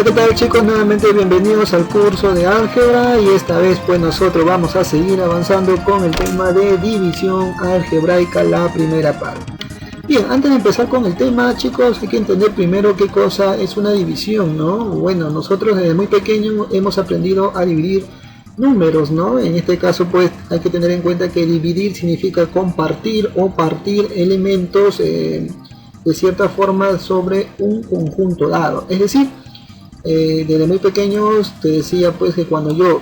¿qué tal chicos? Nuevamente bienvenidos al curso de álgebra y esta vez pues nosotros vamos a seguir avanzando con el tema de división algebraica, la primera parte. Bien, antes de empezar con el tema, chicos, hay que entender primero qué cosa es una división, ¿no? Bueno, nosotros desde muy pequeños hemos aprendido a dividir números, ¿no? En este caso pues hay que tener en cuenta que dividir significa compartir o partir elementos de cierta forma sobre un conjunto dado. Es decir, desde muy pequeños te decía pues que cuando yo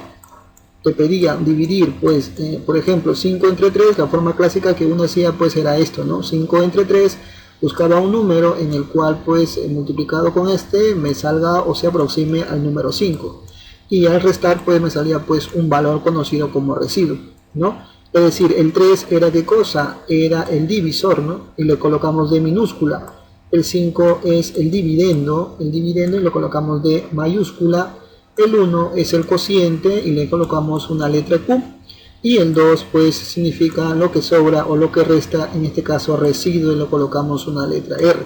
te pedía dividir pues por ejemplo 5 entre 3, la forma clásica que uno hacía pues era esto, ¿no? 5 entre 3, buscaba un número en el cual pues multiplicado con este me salga o se aproxime al número 5 y al restar pues me salía pues un valor conocido como residuo, ¿no? Es decir, el 3 era ¿qué cosa? Era el divisor, ¿no? Y le colocamos de minúscula. El 5 es el dividendo y lo colocamos de mayúscula. El 1 es el cociente y le colocamos una letra Q. Y el 2 pues significa lo que sobra o lo que resta, en este caso residuo, y lo colocamos una letra R.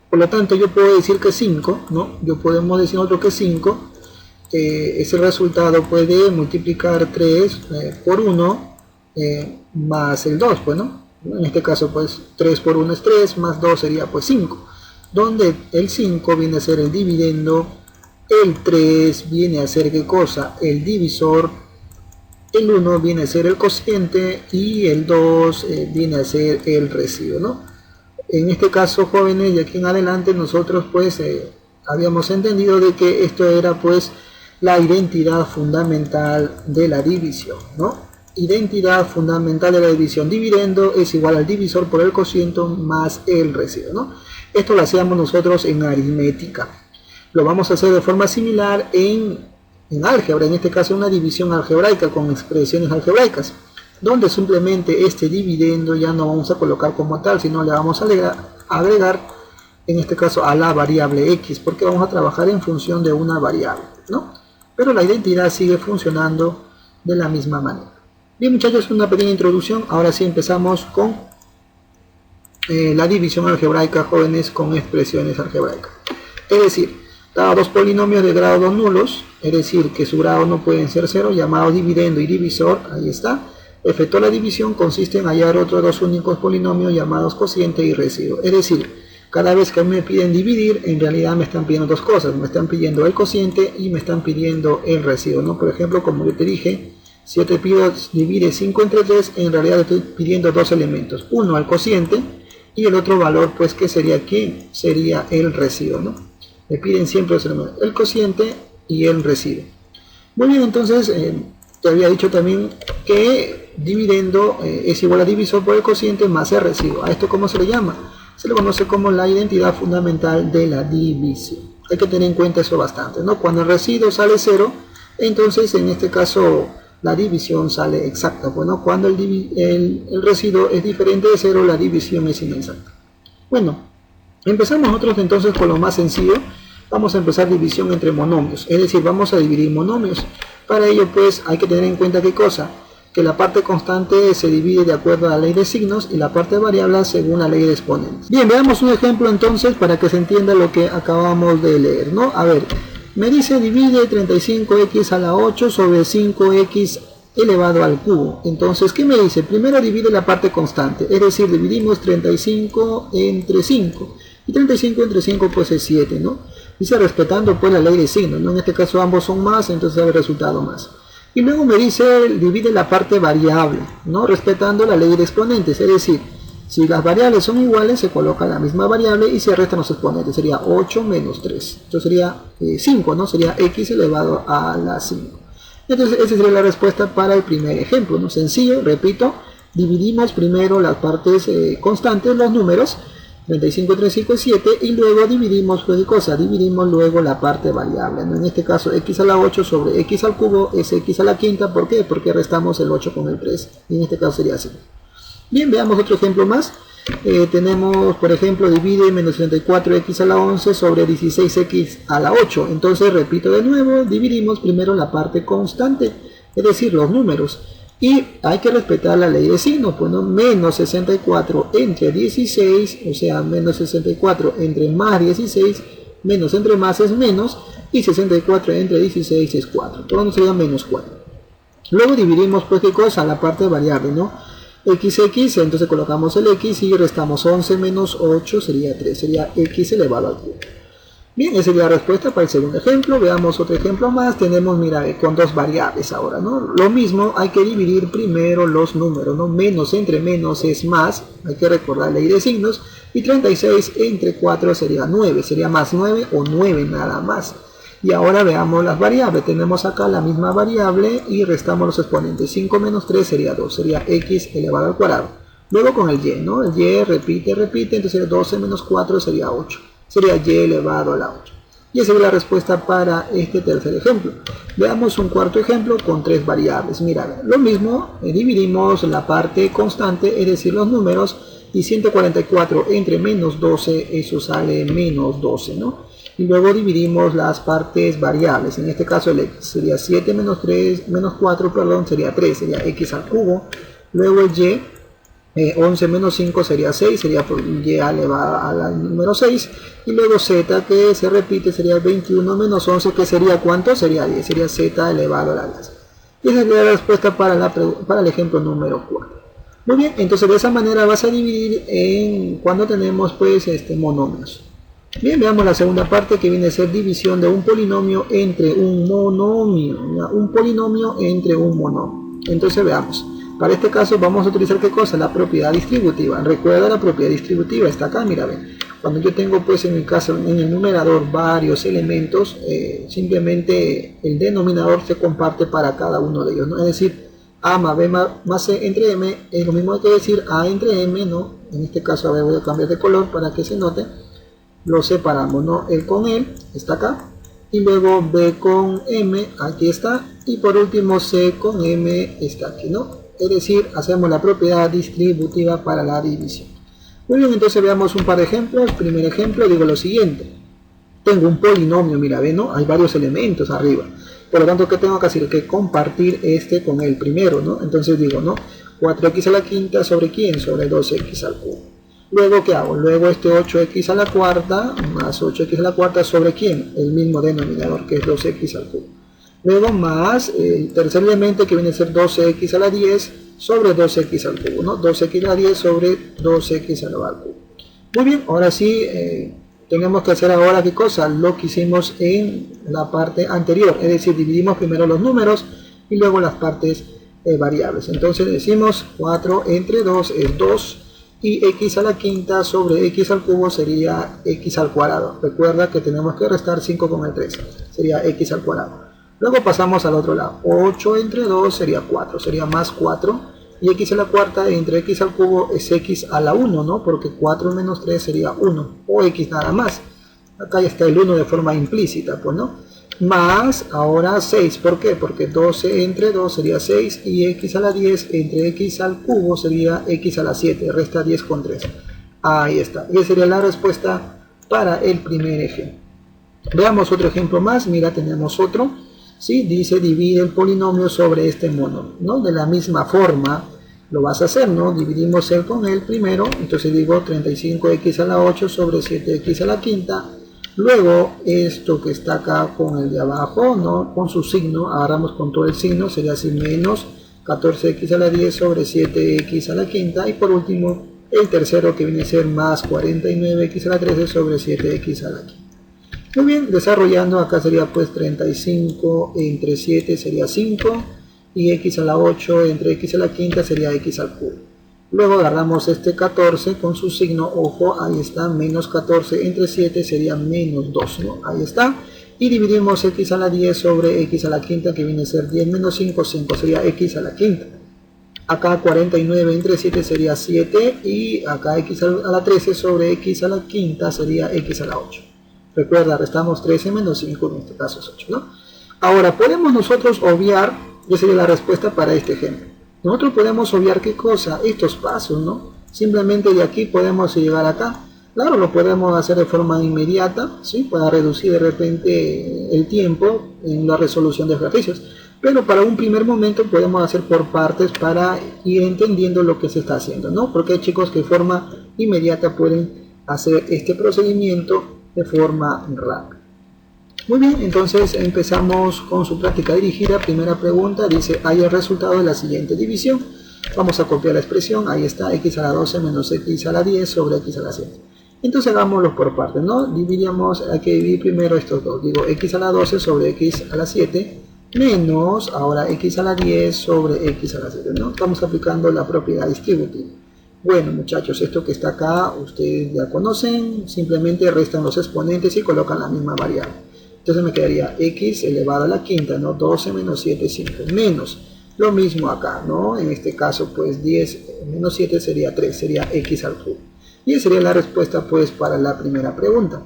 Por lo tanto yo puedo decir que 5, ¿no? Podemos decir otro que 5 es el resultado pues de multiplicar 3 por 1 más el 2, pues, ¿no? En este caso pues 3 por 1 es 3, más 2 sería pues 5, donde el 5 viene a ser el dividendo, el 3 viene a ser ¿qué cosa? El divisor, el 1 viene a ser el cociente y el 2 viene a ser el residuo, ¿no? En este caso, jóvenes, de aquí en adelante nosotros pues habíamos entendido de que esto era pues la identidad fundamental de la división, ¿no? Identidad fundamental de la división, dividendo es igual al divisor por el cociente más el residuo, ¿no? Esto lo hacíamos nosotros en aritmética. Lo vamos a hacer de forma similar en álgebra, en este caso una división algebraica con expresiones algebraicas, donde simplemente este dividendo ya no vamos a colocar como tal, sino le vamos a agregar en este caso a la variable x, porque vamos a trabajar en función de una variable, ¿no? Pero la identidad sigue funcionando de la misma manera. Bien muchachos, una pequeña introducción. Ahora sí empezamos con la división algebraica, jóvenes, con expresiones algebraicas. Es decir, dado dos polinomios de grado 2 nulos, es decir, que su grado no pueden ser 0, llamados dividendo y divisor, ahí está. Efecto de la división consiste en hallar otros dos únicos polinomios llamados cociente y residuo. Es decir, cada vez que me piden dividir, en realidad me están pidiendo dos cosas. Me están pidiendo el cociente y me están pidiendo el residuo, ¿no? Por ejemplo, como yo te dije, si yo te pido divide 5 entre 3, en realidad te estoy pidiendo dos elementos. Uno, el cociente, y el otro valor, pues, que sería ¿qué? Sería el residuo, ¿no? Me piden siempre dos elementos, el cociente y el residuo. Muy bien, entonces, te había dicho también que dividendo es igual a divisor por el cociente más el residuo. ¿A esto cómo se le llama? Se le conoce como la identidad fundamental de la división. Hay que tener en cuenta eso bastante, ¿no? Cuando el residuo sale 0, entonces en este caso la división sale exacta. Bueno, cuando el residuo es diferente de 0, la división es inexacta. Bueno, empezamos nosotros entonces con lo más sencillo. Vamos a empezar división entre monomios, es decir, vamos a dividir monomios. Para ello pues hay que tener en cuenta qué cosa, que la parte constante se divide de acuerdo a la ley de signos y la parte variable según la ley de exponentes. Bien, veamos un ejemplo entonces para que se entienda lo que acabamos de leer, ¿no? A ver, me dice divide 35x a la 8 sobre 5x elevado al cubo. Entonces, ¿qué me dice? Primero divide la parte constante, es decir, dividimos 35 entre 5. Y 35 entre 5 pues es 7, ¿no? Dice respetando pues la ley de signos, ¿no? En este caso ambos son más, entonces da el resultado más. Y luego me dice divide la parte variable, ¿no? Respetando la ley de exponentes, es decir, si las variables son iguales, se coloca la misma variable y se restan los exponentes. Sería 8 menos 3. Entonces sería 5, ¿no? Sería x elevado a la 5. Entonces esa sería la respuesta para el primer ejemplo, ¿no? Sencillo, repito, dividimos primero las partes constantes, los números, 35 entre 5 es 7, y luego dividimos, ¿qué cosa? Dividimos luego la parte variable, ¿no? En este caso x a la 8 sobre x al cubo es x a la quinta. ¿Por qué? Porque restamos el 8 con el 3, y en este caso sería así. Bien, veamos otro ejemplo más. Tenemos, por ejemplo, divide menos 34x a la 11 sobre 16x a la 8. Entonces, repito de nuevo, dividimos primero la parte constante, es decir, los números. Y hay que respetar la ley de signos, pues, ¿no? Menos 64 entre 16, o sea, menos 64 entre más 16, Menos entre más es menos, y 64 entre 16 es 4, por lo tanto sería menos 4. Luego dividimos, pues, ¿qué cosa? La parte variable, ¿no? XX, entonces colocamos el X y restamos 11 menos 8, sería 3, sería X elevado al cubo. Bien, esa sería la respuesta para el segundo ejemplo. Veamos otro ejemplo más. Tenemos, mira, con dos variables ahora, ¿no? Lo mismo, hay que dividir primero los números, ¿no? Menos entre menos es más, hay que recordar la ley de signos. Y 36 entre 4 sería 9, sería más 9 o 9 nada más. Y ahora veamos las variables. Tenemos acá la misma variable y restamos los exponentes. 5 menos 3 sería 2, sería X elevado al cuadrado. Luego con el Y, ¿no? El Y repite, entonces 12 menos 4 sería 8. Sería Y elevado a la 8. Y esa es la respuesta para este tercer ejemplo. Veamos un cuarto ejemplo con tres variables. Mira, lo mismo, dividimos la parte constante, es decir, los números, y 144 entre menos 12, eso sale menos 12, ¿no? Y luego dividimos las partes variables, en este caso el X sería 7 menos 3, menos 4, perdón, sería 3, sería X al cubo. Luego el Y, 11 menos 5 sería 6, sería por Y elevado al número 6. Y luego Z, que se repite, sería 21 menos 11, que sería ¿cuánto? Sería 10, sería Z elevado a la 10. Y esa sería la respuesta para el ejemplo número 4. Muy bien, entonces de esa manera vas a dividir en cuando tenemos, pues, monomios. Bien, veamos la segunda parte, que viene a ser división de un polinomio entre un monomio, ¿ya? Un polinomio entre un monomio. Entonces veamos. Para este caso vamos a utilizar, ¿qué cosa? La propiedad distributiva. Recuerda, la propiedad distributiva está acá, mira, ven. Cuando yo tengo, pues, en mi caso, en el numerador varios elementos, simplemente el denominador se comparte para cada uno de ellos, ¿no? Es decir, A más B más C entre M es lo mismo que decir A entre M, ¿no? En este caso, a ver, voy a cambiar de color para que se note. Lo separamos, ¿no? El con él está acá. Y luego B con M, aquí está. Y por último C con M está aquí, ¿no? Es decir, hacemos la propiedad distributiva para la división. Muy bien, entonces veamos un par de ejemplos. Primer ejemplo, digo lo siguiente. Tengo un polinomio, mira, ve, ¿no? Hay varios elementos arriba. Por lo tanto, ¿qué tengo que hacer? Que compartir este con el primero, ¿no? Entonces digo, ¿no? 4x a la quinta sobre ¿quién? Sobre 2x al cubo. Luego, ¿qué hago? Luego 8x a la cuarta más 8x a la cuarta sobre ¿quién? El mismo denominador, que es 2x al cubo. Luego más el tercer elemento, que viene a ser 12x a la 10 sobre 2x al cubo, ¿no? 12x a la 10 sobre 2x al cubo. Muy bien, ahora sí, tenemos que hacer ahora, ¿qué cosa? Lo que hicimos en la parte anterior, es decir, dividimos primero los números y luego las partes variables. Entonces decimos 4 entre 2 es 2, y x a la quinta sobre x al cubo sería x al cuadrado. Recuerda que tenemos que restar 5 con el 3, sería x al cuadrado. Luego pasamos al otro lado, 8 entre 2 sería 4, sería más 4, y x a la cuarta entre x al cubo es x a la 1, ¿no? Porque 4 menos 3 sería 1, o x nada más. Acá ya está el 1 de forma implícita, pues, ¿no? Más ahora 6, ¿por qué? Porque 12 entre 2 sería 6, y x a la 10 entre x al cubo sería x a la 7, resta 10 con 3. Ahí está, y esa sería la respuesta para el primer ejemplo. Veamos otro ejemplo más, mira, tenemos otro. ¿Sí? Dice, divide el polinomio sobre este monomio, ¿no? De la misma forma lo vas a hacer, ¿no? Dividimos el con el primero, entonces digo 35x a la 8 sobre 7x a la quinta. Luego esto que está acá con el de abajo, ¿no? Con su signo, agarramos con todo el signo, sería así, menos 14x a la 10 sobre 7x a la quinta. Y por último el tercero, que viene a ser más 49x a la 13 sobre 7x a la quinta. Muy bien, desarrollando, acá sería pues 35 entre 7 sería 5, y x a la 8 entre x a la quinta sería x al cubo. Luego agarramos este 14 con su signo, ojo, ahí está, menos 14 entre 7 sería menos 2, ¿no? Ahí está. Y dividimos x a la 10 sobre x a la quinta, que viene a ser 10 menos 5, 5 sería x a la quinta. Acá 49 entre 7 sería 7, y acá x a la 13 sobre x a la quinta sería x a la 8. Recuerda, restamos 13 menos 5, en este caso es 8, ¿no? Ahora, podemos nosotros obviar, ya sería la respuesta para este ejemplo. Nosotros podemos obviar, ¿qué cosa? Estos pasos, ¿no? Simplemente de aquí podemos llegar acá. Claro, lo podemos hacer de forma inmediata, ¿sí? Para reducir de repente el tiempo en la resolución de ejercicios. Pero para un primer momento podemos hacer por partes para ir entendiendo lo que se está haciendo, ¿no? Porque hay chicos que de forma inmediata pueden hacer este procedimiento de forma rápida. Muy bien, entonces empezamos con su práctica dirigida. Primera pregunta, dice, hay el resultado de la siguiente división. Vamos a copiar la expresión, ahí está, x a la 12 menos x a la 10 sobre x a la 7. Entonces hagámoslo por partes, ¿no? Dividimos, hay que dividir primero estos dos. Digo, x a la 12 sobre x a la 7 menos, ahora x a la 10 sobre x a la 7, ¿no? Estamos aplicando la propiedad distributiva. Bueno, muchachos, esto que está acá, ustedes ya conocen, simplemente restan los exponentes y colocan la misma variable. Entonces me quedaría x elevado a la quinta, ¿no? 12 menos 7, 5, menos. Lo mismo acá, ¿no? En este caso, pues 10 menos 7 sería 3, sería x al cubo. Y esa sería la respuesta, pues, para la primera pregunta.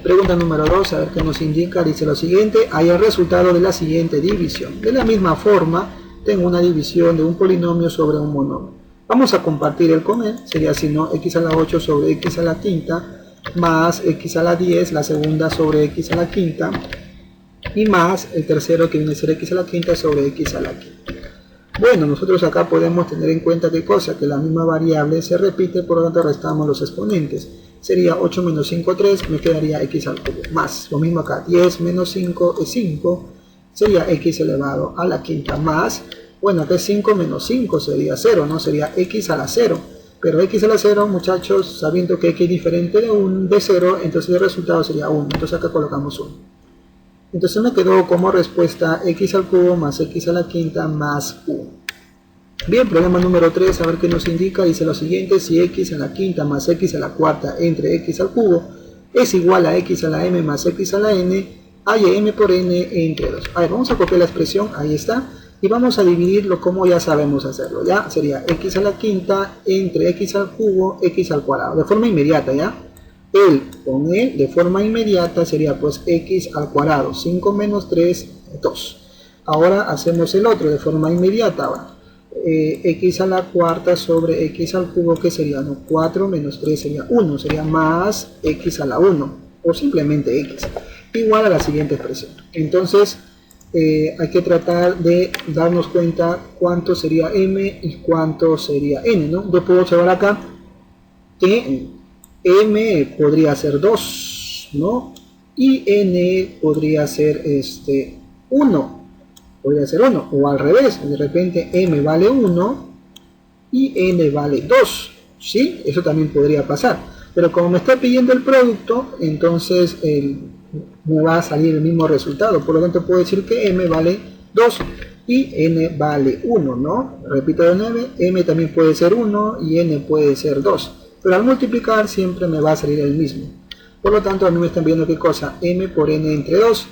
Pregunta número 2, a ver qué nos indica. Dice lo siguiente, hay el resultado de la siguiente división. De la misma forma, tengo una división de un polinomio sobre un monomio. Vamos a compartir el con él, sería así, ¿no? X a la 8 sobre x a la quinta, más x a la 10, la segunda sobre x a la quinta, y más el tercero que viene a ser x a la quinta sobre x a la quinta. Bueno, nosotros acá podemos tener en cuenta qué cosa, que la misma variable se repite, por lo tanto restamos los exponentes. Sería 8 menos 5, 3, me quedaría x al cubo, más, lo mismo acá, 10 menos 5 es 5, sería x elevado a la quinta, más, bueno, acá es 5 menos 5 sería 0, ¿no? Sería x a la 0. Pero x a la 0, muchachos, sabiendo que x es diferente de 0, entonces el resultado sería 1. Entonces acá colocamos 1. Entonces me quedó como respuesta x al cubo más x a la quinta más 1. Bien, problema número 3, a ver qué nos indica. Dice lo siguiente, si x a la quinta más x a la cuarta entre x al cubo es igual a x a la m más x a la n, hay m por n entre 2. A ver, vamos a copiar la expresión, ahí está. Y vamos a dividirlo como ya sabemos hacerlo, ¿ya? Sería x a la quinta entre x al cubo, x al cuadrado, de forma inmediata, ¿ya? El con e de forma inmediata sería pues x al cuadrado, 5 menos 3, 2. Ahora hacemos el otro de forma inmediata, ahora. X a la cuarta sobre x al cubo, que sería, ¿no? 4 menos 3 sería 1, sería más x a la 1, o simplemente x, igual a la siguiente expresión. Entonces, hay que tratar de darnos cuenta cuánto sería m y cuánto sería n, ¿no? Yo puedo observar acá que m podría ser 2, ¿no? Y n podría ser 1, podría ser 1, o al revés, de repente m vale 1 y n vale 2, ¿sí? Eso también podría pasar, pero como me está pidiendo el producto, entonces me va a salir el mismo resultado, por lo tanto puedo decir que m vale 2 y n vale 1, ¿no? Repito de nuevo, m también puede ser 1 y n puede ser 2, pero al multiplicar siempre me va a salir el mismo. Por lo tanto, a mí me están viendo qué cosa, m por n entre 2.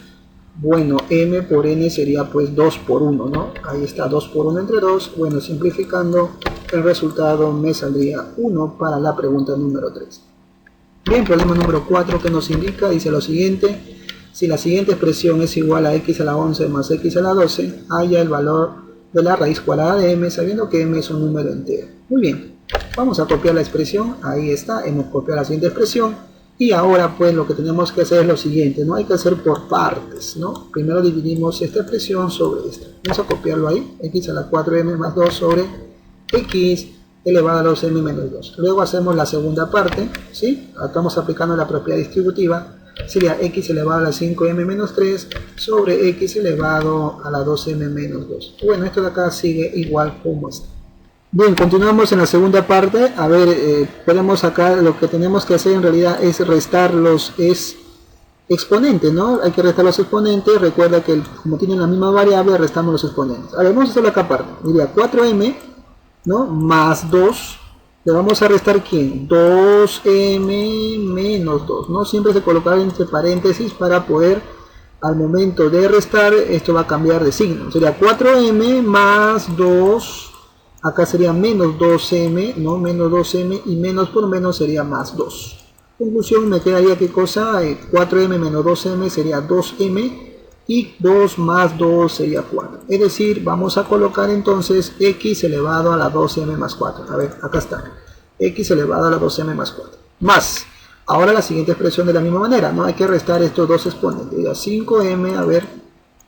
Bueno, m por n sería pues 2 por 1, ¿no? Ahí está, 2 por 1 entre 2. Bueno, simplificando, el resultado me saldría 1 para la pregunta número 3. Bien, problema número 4 que nos indica, dice lo siguiente, si la siguiente expresión es igual a x a la 11 más x a la 12, halla el valor de la raíz cuadrada de m, sabiendo que m es un número entero. Muy bien, vamos a copiar la expresión, ahí está, hemos copiado la siguiente expresión, y ahora pues lo que tenemos que hacer es lo siguiente, no hay que hacer por partes, ¿no? Primero dividimos esta expresión sobre esta, vamos a copiarlo ahí, x a la 4m más 2 sobre x elevado a 2m menos 2. Luego hacemos la segunda parte, ¿sí? Estamos aplicando la propiedad distributiva, sería x elevado a la 5m menos 3 sobre x elevado a la 2m menos 2. Bueno, esto de acá sigue igual como está. Bien, continuamos en la segunda parte. A ver, podemos acá, lo que tenemos que hacer en realidad es restar los exponentes, ¿no? Hay que restar los exponentes. Recuerda que como tienen la misma variable, restamos los exponentes. A ver, vamos a hacerlo acá aparte. Diría 4m, ¿no? Más 2, le vamos a restar ¿quién? 2m menos 2, ¿no? Siempre se colocará entre paréntesis para poder, al momento de restar, esto va a cambiar de signo. Sería 4m más 2, acá sería menos 2m, ¿no? Menos 2m y menos por menos sería más 2. Conclusión, me quedaría ¿qué cosa? 4m menos 2m sería 2m. Y 2 más 2 sería 4. Es decir, vamos a colocar entonces x elevado a la 2m más 4. A ver, acá está. X elevado a la 2m más 4. Más. Ahora la siguiente expresión de la misma manera, ¿no? Hay que restar estos dos exponentes. Ya 5m, a ver,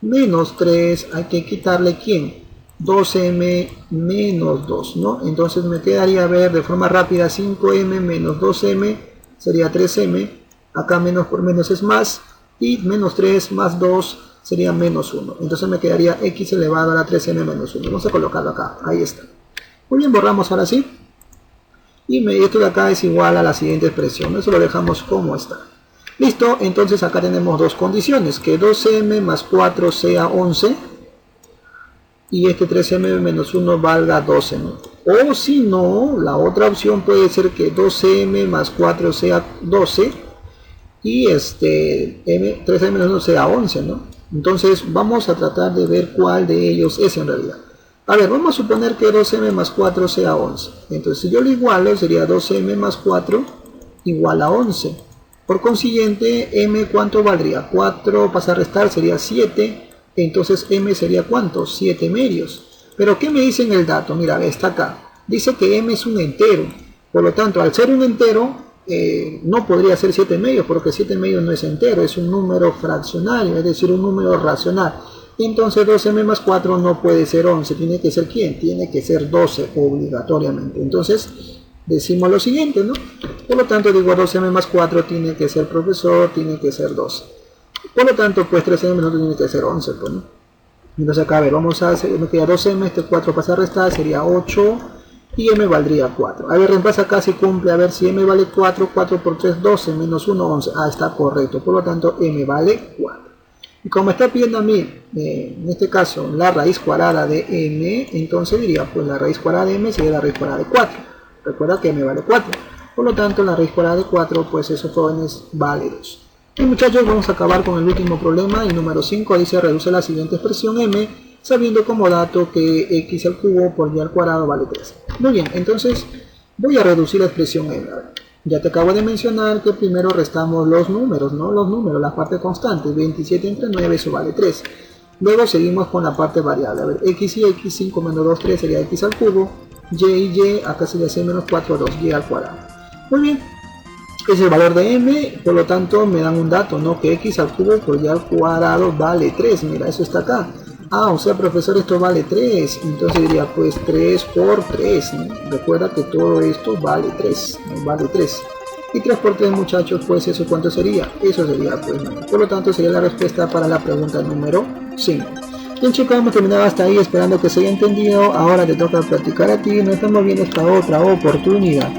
menos 3. Hay que quitarle ¿quién? 2m menos 2, ¿no? Entonces me quedaría, a ver, de forma rápida, 5m menos 2m sería 3m. acá menos por menos es más, y menos 3 más 2 sería menos 1. Entonces me quedaría x elevado a la 3m menos 1. Vamos a colocarlo acá, ahí está. Muy bien, borramos ahora sí. Y esto de acá es igual a la siguiente expresión. Eso lo dejamos como está. Listo, entonces acá tenemos dos condiciones. Que 2m más 4 sea 11. Y este 3m menos 1 valga 12, ¿no? O si no, la otra opción puede ser que 2m más 4 sea 12. Y 3m menos 1 sea 11, ¿no? Entonces vamos a tratar de ver cuál de ellos es en realidad. A ver, vamos a suponer que 2m más 4 sea 11. Entonces si yo lo igualo sería 2m más 4 igual a 11. Por consiguiente, m ¿cuánto valdría? 4 pasa a restar sería 7. Entonces m sería ¿cuánto? 7 medios. Pero ¿qué me dice en el dato? Mira, está acá. Dice que m es un entero. Por lo tanto, al ser un entero, no podría ser 7 medios, porque 7 medios no es entero, es un número fraccionario, es decir, un número racional. Entonces 12m más 4 no puede ser 11, tiene que ser ¿quién? Tiene que ser 12 obligatoriamente. Entonces decimos lo siguiente, ¿no? Por lo tanto digo 12m más 4 tiene que ser profesor, tiene que ser 12. Por lo tanto pues 13m menos 2 tiene que ser 11, pues, ¿no? Entonces acá a ver, vamos a hacer, me queda 12m, este 4 pasa a restar, sería 8 y m valdría 4. A ver, reemplaza acá si cumple, a ver si m vale 4, 4 por 3, 12, menos 1, 11. Ah, está correcto, por lo tanto m vale 4. Y como me está pidiendo a mí, en este caso, la raíz cuadrada de m, entonces diría, pues la raíz cuadrada de m sería la raíz cuadrada de 4. Recuerda que m vale 4. Por lo tanto, la raíz cuadrada de 4, pues esos jóvenes vale 2. Y muchachos, vamos a acabar con el último problema. El número 5 dice, reduce la siguiente expresión m, sabiendo como dato que x al cubo por y al cuadrado vale 3. Muy bien, entonces voy a reducir la expresión m. A ver. Ya te acabo de mencionar que primero restamos los números, ¿no? Los números, la parte constante. 27 entre 9, eso vale 3. Luego seguimos con la parte variable. A ver, x y x, 5 menos 2, 3 sería x al cubo. Y y, acá sería 6 menos 4, 2, y al cuadrado. Muy bien. Es el valor de m, por lo tanto me dan un dato, ¿no? Que x al cubo por y al cuadrado vale 3. Mira, eso está acá. Ah, o sea, profesor, esto vale 3. Entonces diría, pues 3 por 3, ¿no? Recuerda que todo esto vale 3, ¿no? Vale 3. Y 3 por 3, muchachos, pues eso ¿cuánto sería? Eso sería, pues, ¿no? Por lo tanto, sería la respuesta para la pregunta número 5. Bien, chicos, hemos terminado hasta ahí, esperando que se haya entendido. Ahora te toca practicar a ti. Nos estamos viendo esta otra oportunidad.